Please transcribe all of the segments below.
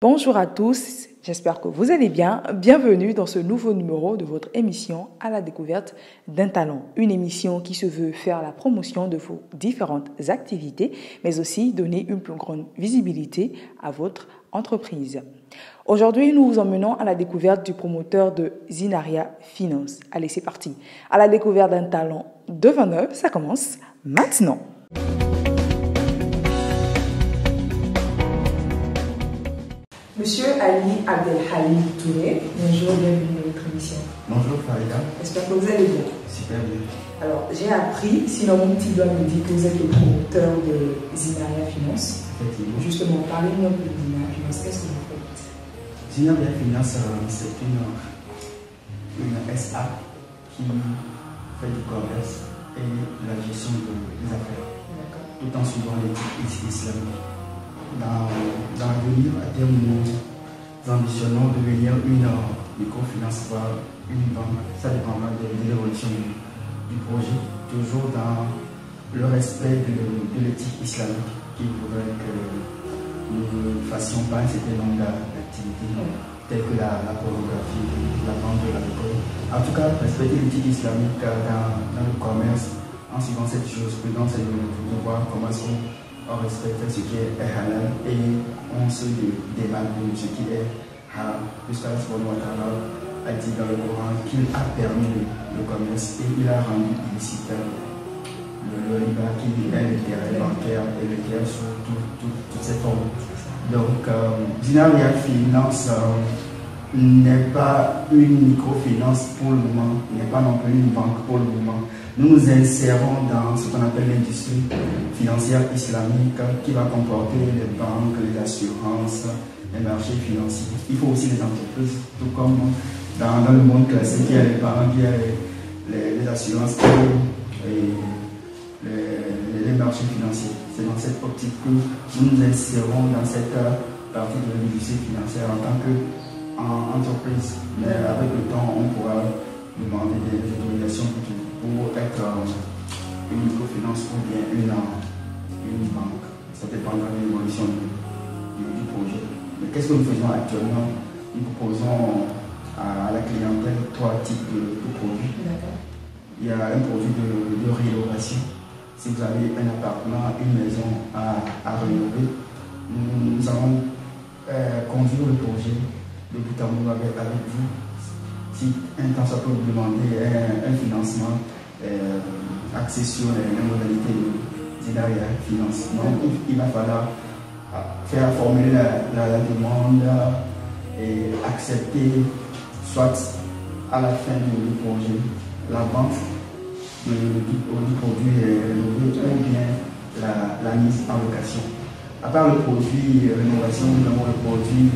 Bonjour à tous, j'espère que vous allez bien. Bienvenue dans ce nouveau numéro de votre émission à la découverte d'un talent. Une émission qui se veut faire la promotion de vos différentes activités, mais aussi donner une plus grande visibilité à votre entreprise. Aujourd'hui, nous vous emmenons à la découverte du promoteur de Zinaria Finance. Allez, c'est parti. À la découverte d'un talent de 29, ça commence maintenant. Monsieur Ali Abdelhalim Touré, bonjour, bienvenue à votre émission. Bonjour Farida. J'espère que vous allez bien. Super bien. Alors, j'ai appris, sinon mon petit doigt me dit que vous êtes le promoteur de Zinaria Finance. Effectivement. Justement, parlez-nous un peu de Zinaria Finance, qu'est-ce que vous faites? Zinaria Finance, c'est une SA qui fait du commerce et la gestion des affaires, tout en suivant l'éthique islamique. Dans l'avenir, à terme, nous ambitionnons de devenir une microfinance, voire une banque. Ça dépendra de l'évolution du projet, toujours dans le respect de l'éthique islamique qui voudrait que nous ne fassions pas un certain nombre d'activités telles que la pornographie, la vente de l'alcool. En tout cas, respecter l'éthique islamique dans le commerce, en suivant cette jurisprudence, c'est de voir comment on respecte ce qui est halal et on se démarque de ce qui est haram. Puisqu'Allah subhanahu wa ta'ala a dit dans le Coran qu'il a permis le commerce et il a rendu illicite le riba qui est l'intérêt bancaire et l'intérêt sur toutes ses formes. Donc, Zinaria Finance n'est pas une microfinance pour le moment, n'est pas non plus une banque pour le moment. Nous nous insérons dans ce qu'on appelle l'industrie financière islamique qui va comporter les banques, les assurances, les marchés financiers. Il faut aussi les entreprises, tout comme dans le monde classique, il y a les banques, il y a les assurances et les marchés financiers. C'est dans cette optique que nous nous insérons dans cette partie de l'industrie financière en tant qu'entreprise. Mais avec le temps, on pourra demander des autorisations pour être une microfinance ou bien une banque. Ça dépendra de l'évolution du projet. Mais qu'est-ce que nous faisons actuellement? Nous proposons à la clientèle 3 types de produits. Il y a un produit de rénovation. Si vous avez un appartement, une maison à rénover, nous allons conduire le projet de bout à bout avec vous. Si un temps ça peut vous demander un financement axé sur les modalités de Zinaria Finance. Donc il va falloir faire formuler la demande et accepter soit à la fin du projet la vente du produit rénové ou bien la mise en location. À part le produit rénovation, nous avons le produit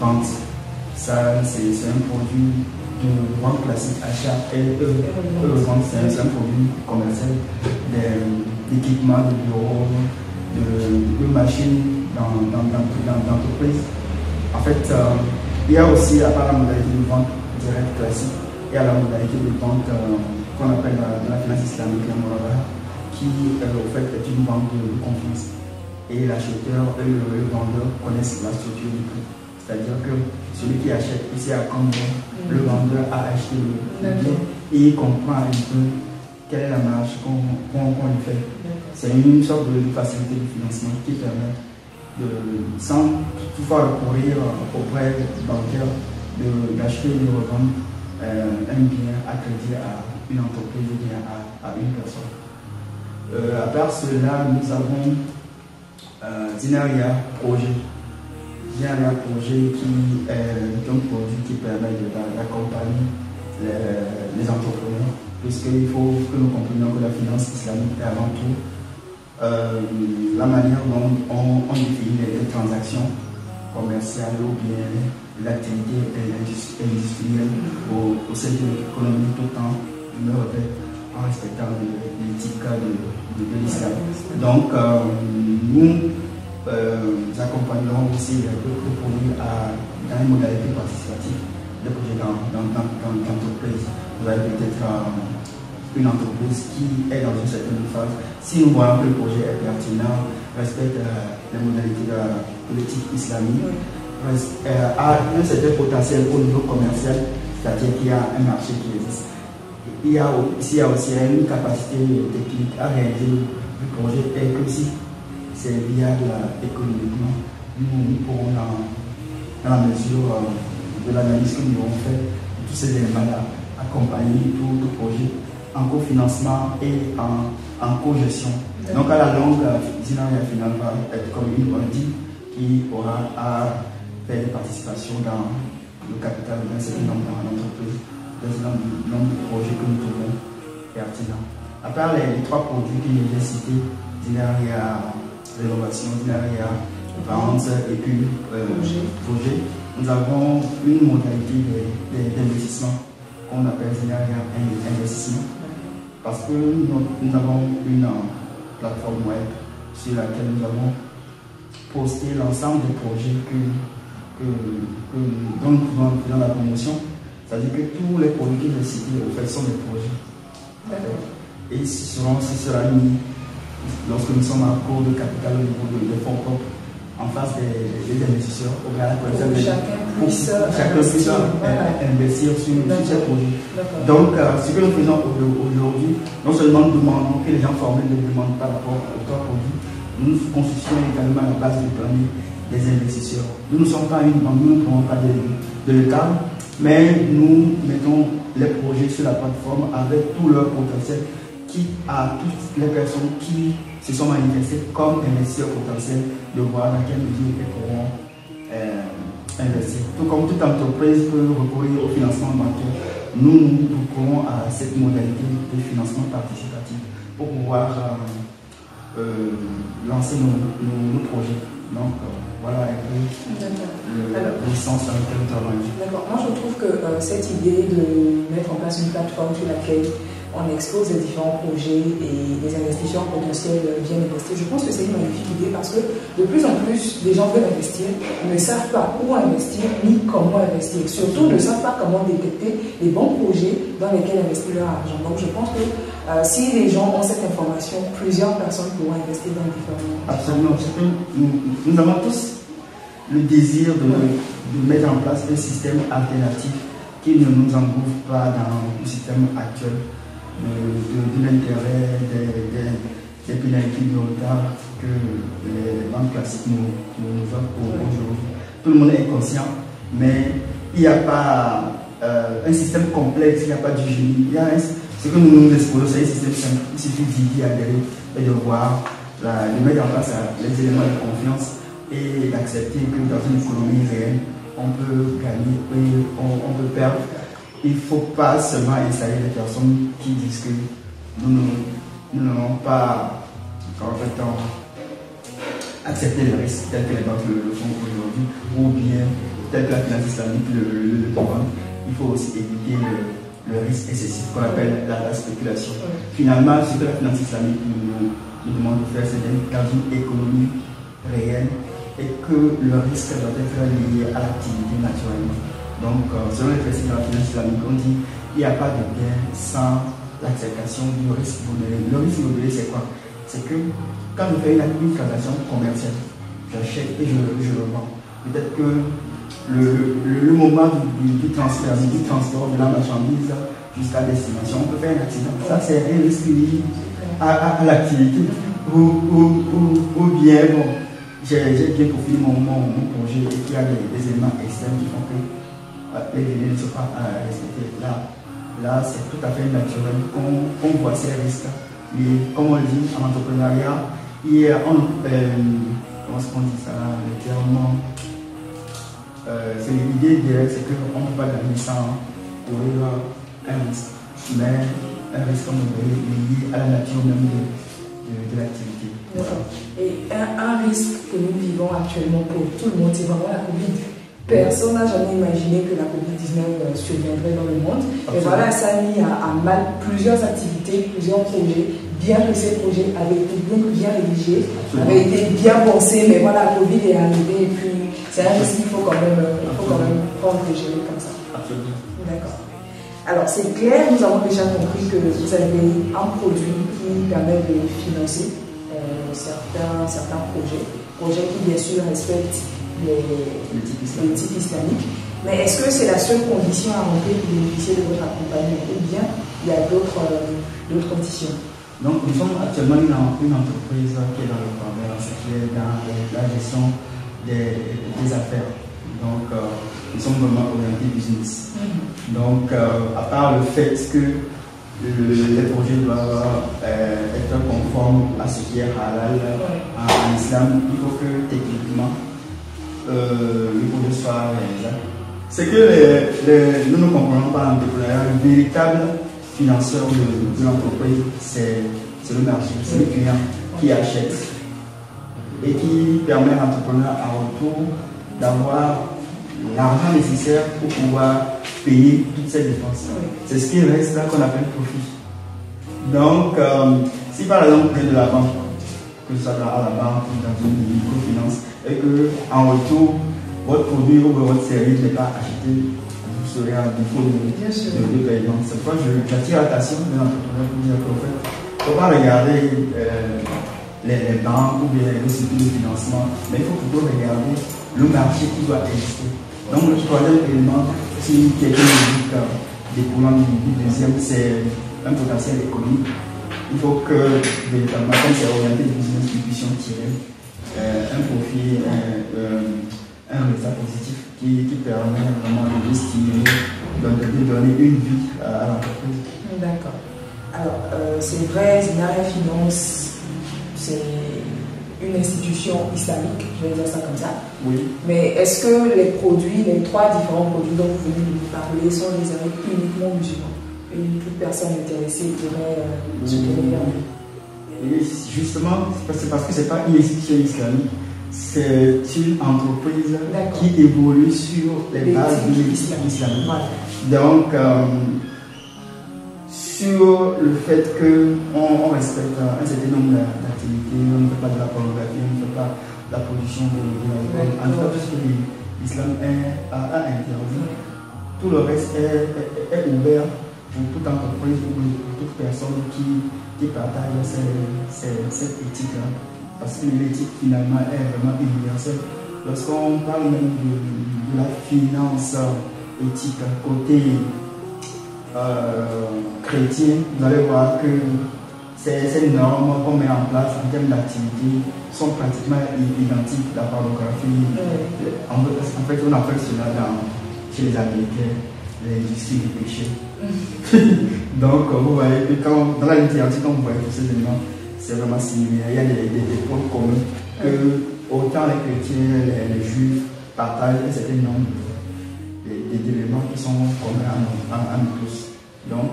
vente. Ça, c'est un produit de vente classique, achat et revente. C'est un produit commercial d'équipement, de bureau, de machines d'entreprise. En fait, il y a aussi, à part la modalité de vente directe classique, il y a la modalité de vente qu'on appelle dans la finance islamique, la morala, qui au fait est une vente de confiance. Et l'acheteur et le vendeur connaissent la structure du prix. C'est-à-dire que celui qui achète, il sait à combien le vendeur a acheté le bien et il comprend un peu quelle est la marge qu'on lui fait. C'est une sorte de facilité de financement qui permet, sans toutefois recourir au prêt bancaire, d'acheter et de revendre un bien à crédit à une entreprise ou bien à une personne. À part cela, nous avons Zinaria Projet. Zinaria Projet qui est un produit qui permet d'accompagner les entrepreneurs, puisqu'il faut que nous comprenions que la finance islamique est avant tout la manière dont on définit les transactions commerciales ou bien l'activité industrielle au sein de l'économie, tout en, je me répète, en respectant l'éthique de l'islam. Donc, nous accompagnerons aussi le produit dans une modalité participative de projets d'entreprise. Vous avez peut-être une entreprise qui est dans une certaine phase. Si nous voyons que le projet est pertinent, respecte les modalités de l'éthique islamique, a un certain potentiel au niveau commercial, c'est-à-dire qu'il y a un marché qui existe. Il y a aussi une capacité technique à réaliser le projet et que si c'est viable économiquement, nous pourrons, dans la mesure de l'analyse que nous avons fait, tous ces éléments-là, accompagner tout projet en cofinancement et en co-gestion. Donc à la longue, Zinaria Final va être comme une holding qui aura à faire des participations dans le capital d'un certain nombre d'entreprises, d'un certain nombre de projets que nous trouvons pertinents. À part les trois produits que j'ai cités, Zinaria Rénovation, Zinaria Vente et puis projet, nous avons une modalité d'investissement qu'on appelle Zinaria Investissement, parce que nous avons une plateforme web sur laquelle nous avons posté l'ensemble des projets dont nous pouvons faire la promotion. C'est-à-dire que tous les produits que j'ai cités au fait sont des projets. Et ce sera mis lorsque nous sommes en cours de capital au niveau des fonds propres en face des investisseurs au Ghana, pour exemple, chacun puisse investir sur ces projets. Donc, ce que nous faisons aujourd'hui, non seulement nous demandons que les gens formels ne demandent pas rapport aux trois produits, nous constituons également la base de planning des investisseurs. Nous ne sommes pas une banque, nous ne prenons pas de l'État, mais nous mettons les projets sur la plateforme avec tout leur potentiel, qui à toutes les personnes qui se sont manifestées comme investisseurs potentiels, de voir dans quelle mesure ils pourront investir. Tout comme toute entreprise peut recourir au financement bancaire, nous recourons à cette modalité de financement participatif pour pouvoir lancer nos projets. Donc voilà un peu le sens dans lequel nous travaillons. D'accord. Moi je trouve que cette idée de mettre en place une plateforme sur laquelle on expose les différents projets et les investisseurs potentiels viennent investir. Je pense que c'est une magnifique idée parce que de plus en plus, les gens veulent investir, ne savent pas où investir ni comment investir. Surtout, ne savent pas comment détecter les bons projets dans lesquels investir leur argent. Donc, je pense que si les gens ont cette information, plusieurs personnes pourront investir dans différents. Absolument. Nous avons tous le désir de mettre en place un système alternatif qui ne nous engouffre pas dans le système actuel. De l'intérêt, des pénalités de retard que les banques classiques nous offrent aujourd'hui. Tout le monde est conscient, mais il n'y a pas un système complexe, il n'y a pas du génie. Ce que nous exposons, c'est un système simple. Il suffit d'y adhérer et de voir, de mettre en place les éléments de confiance et d'accepter que dans une économie réelle, on peut gagner et on peut perdre. Il ne faut pas seulement installer des personnes qui disent que nous n'allons pas accepter les risques tels que les banques le font aujourd'hui, ou bien tel que la finance islamique le demande. Il faut aussi éviter le risque excessif qu'on appelle la spéculation. Finalement, ce que la finance islamique nous demande de faire, c'est d'être dans une économie réelle et que le risque doit être lié à l'activité naturellement. Donc, selon les principes de la finance islamique, on dit qu'il n'y a pas de gain sans l'acceptation du risque modéré. Le risque modéré, c'est quoi? C'est que quand je fais une transaction commerciale, j'achète et je le vends. Peut-être que le moment du transfert de la marchandise jusqu'à destination, on peut faire un accident. Ça, c'est un risque lié à l'activité. Ou bien, bon, j'ai bien profilé mon projet et qu'il y a des éléments externes qui font que les délais ne sont pas respectés. Là c'est tout à fait naturel qu'on voit ces risques. Et comme on le dit en entrepreneuriat, comment est-ce qu'on dit ça, le terme, c'est l'idée derrière, c'est qu'on ne peut pas gagner sans courir un risque, mais un risque lié à la nature même de l'activité. Voilà. Et un risque que nous vivons actuellement pour tout le monde, c'est vraiment la Covid. Personne n'a jamais imaginé que la Covid-19 surviendrait dans le monde. Et voilà, ça a mis à mal plusieurs activités, plusieurs projets, bien que ces projets avaient été bien rédigés, avaient été bien pensés, mais voilà, la Covid est arrivée et puis c'est un risque qu'il faut quand même prendre et gérer comme ça. Absolument. D'accord. Alors, c'est clair, nous avons déjà compris que vous avez un produit qui permet de financer certains projets qui bien sûr respectent les types islamiques. Mais est-ce que c'est la seule condition à remplir pour bénéficier de votre accompagnement ou bien il y a d'autres conditions? Donc, nous sommes actuellement une entreprise qui est dans le commerce, qui est dans la gestion des affaires. Donc, nous sommes vraiment orientés business. Donc, à part le fait que les projets doivent être conformes à ce qui est halal en islam, il faut que techniquement le projet soit réalisable. C'est que nous ne comprenons pas l'entrepreneuriat. Le véritable financeur de l'entreprise, c'est le marché, c'est le client qui achète et qui permet à l'entrepreneur à retour d'avoir l'argent nécessaire pour pouvoir payer toutes ses dépenses. C'est ce qui reste là qu'on appelle profit. Donc, si par exemple vous prenez de la banque, que ce soit à la banque ou dans une microfinance, et qu'en retour, votre produit ou votre service n'est pas acheté, vous serez en défaut de paiement. C'est pourquoi j'attire l'attention de l'entrepreneur pour dire qu'en fait, il ne faut pas regarder les banques ou bien les structures de financement, mais il faut plutôt regarder le marché qui doit exister. Donc le troisième élément, si quelqu'un dit découlant du deuxième, c'est un potentiel économique. Il faut que, véritablement, comme c'est orienté business, nous puissions tirer un profit, un résultat positif qui permet vraiment de stimuler, de donner une vie à l'entreprise. D'accord. Alors, c'est vrai, Zinaria Finance, c'est une institution islamique, je vais dire ça comme ça. Oui. Mais est-ce que les produits, les trois différents produits dont vous venez de nous parler, sont réservés uniquement musulmans? Et toute personne intéressée pourrait soutenir? Et justement, c'est parce que ce n'est pas une institution islamique, c'est une entreprise qui évolue sur les bases de l'islam islamique. Donc, sur le fait qu'on respecte un certain nombre d'activités, on ne fait pas de la pornographie, on ne fait pas de la production de l'alcool, en tout cas, tout ce que l'islam a interdit, tout le reste est ouvert pour toute entreprise ou pour toute personne qui partage cette éthique-là. Parce que l'éthique finalement est vraiment universelle. Lorsqu'on parle même de la finance éthique côté chrétien, vous allez voir que ces normes qu'on met en place en termes d'activité sont pratiquement identiques. La pornographie, en fait, on appelle cela chez les Américains l'industrie du péché. Donc, vous voyez que dans la littérature, quand vous voyez tous ces éléments, c'est vraiment similaire. Il y a des points communs que autant les chrétiens, les juifs partagent un certain nombre d'éléments qui sont communs à nous tous. Donc,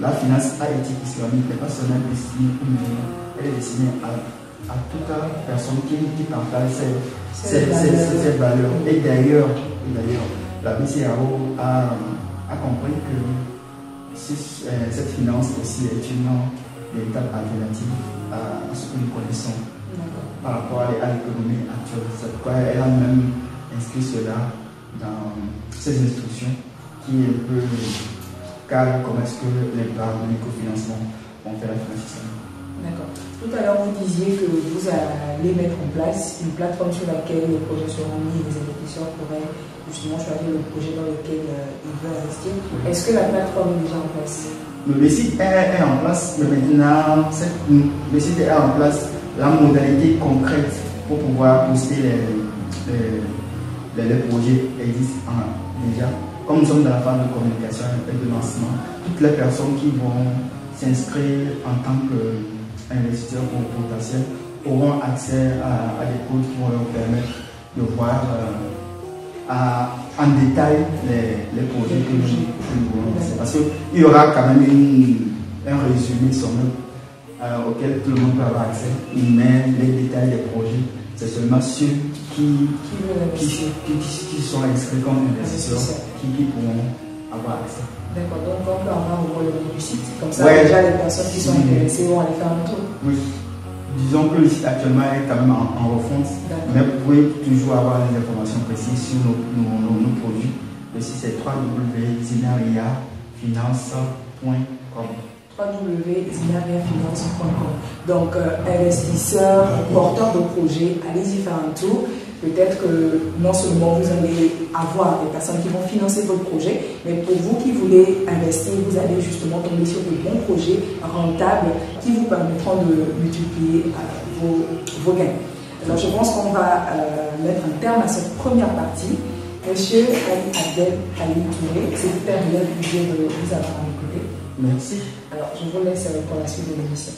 la finance éthique islamique n'est pas seulement destinée aux musulmans, elle est destinée à toute personne qui partage ces valeurs. Et d'ailleurs, la BCAO a compris que cette finance aussi est une véritable alternative à ce que nous connaissons par rapport à l'économie actuelle. C'est pourquoi elle a même inscrit cela dans ses instructions qui est un peu cadre comment est-ce que les banques de microfinancement vont faire la finance islamique. D'accord. Tout à l'heure, vous disiez que vous allez mettre en place une plateforme sur laquelle les projets seront mis et les investisseurs pourraient justement choisir le projet dans lequel ils veulent investir. Est-ce que la plateforme est déjà en place? Le site est en place, mais maintenant, le site est en place. La modalité concrète pour pouvoir poster les projets existe déjà. Comme nous sommes dans la phase de communication et de lancement, toutes les personnes qui vont s'inscrire en tant qu'investisseurs potentiels auront accès à des codes qui vont leur permettre de voir en détail les projets que nous voulons lancer. Parce qu'il y aura quand même un résumé sommaire auquel tout le monde peut avoir accès, mais les détails des projets, c'est seulement ceux qui sont inscrits comme investisseurs qui pourront avoir accès. D'accord, donc on peut avoir le nom du site, comme ça déjà les personnes qui sont intéressées vont aller faire un tour. Oui, disons que le site actuellement est quand même en refonte, mais vous pouvez toujours avoir les informations précises sur nos produits. Le site c'est www.zinariafinance.com. www.zinariafinance.com. Donc investisseurs, porteurs de projets, allez-y faire un tour. Peut-être que non seulement vous allez avoir des personnes qui vont financer votre projet, mais pour vous qui voulez investir, vous allez justement tomber sur de bons projets rentables qui vous permettront de multiplier vos gains. Alors je pense qu'on va mettre un terme à cette première partie. Monsieur Ali Abdel Halim Touré, c'est un réel plaisir de vous avoir à mes côtés. Merci. Alors je vous laisse pour la suite de l'émission.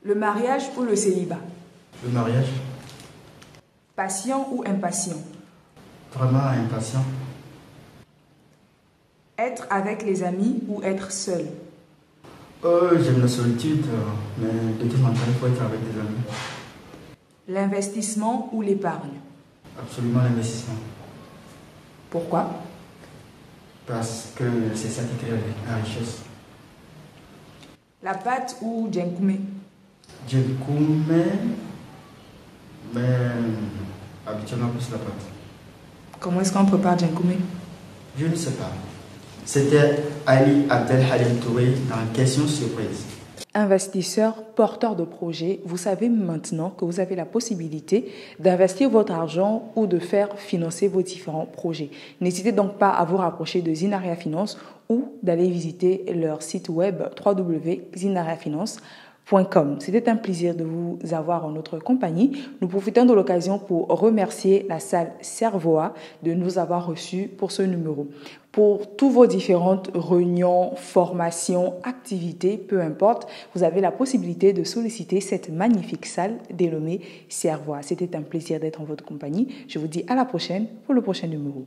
Le mariage ou le célibat? Le mariage. Patient ou impatient? Vraiment impatient. Être avec les amis ou être seul? J'aime la solitude, mais de temps en temps, il faut être avec des amis. L'investissement ou l'épargne? Absolument l'investissement. Pourquoi? Parce que c'est ça qui crée la richesse. La pâte ou djenkoumé? Djenkoumé, mais habituellement plus la pâte. Comment est-ce qu'on prépare djenkoumé? Je ne sais pas. C'était Ali Abdel Halim Touré dans Question Surprise. Investisseurs, porteurs de projets, vous savez maintenant que vous avez la possibilité d'investir votre argent ou de faire financer vos différents projets. N'hésitez donc pas à vous rapprocher de Zinaria Finance ou d'aller visiter leur site web www.zinariafinance.com. C'était un plaisir de vous avoir en notre compagnie. Nous profitons de l'occasion pour remercier la salle Servoa de nous avoir reçus pour ce numéro. Pour toutes vos différentes réunions, formations, activités, peu importe, vous avez la possibilité de solliciter cette magnifique salle dénommée Servoa. C'était un plaisir d'être en votre compagnie. Je vous dis à la prochaine pour le prochain numéro.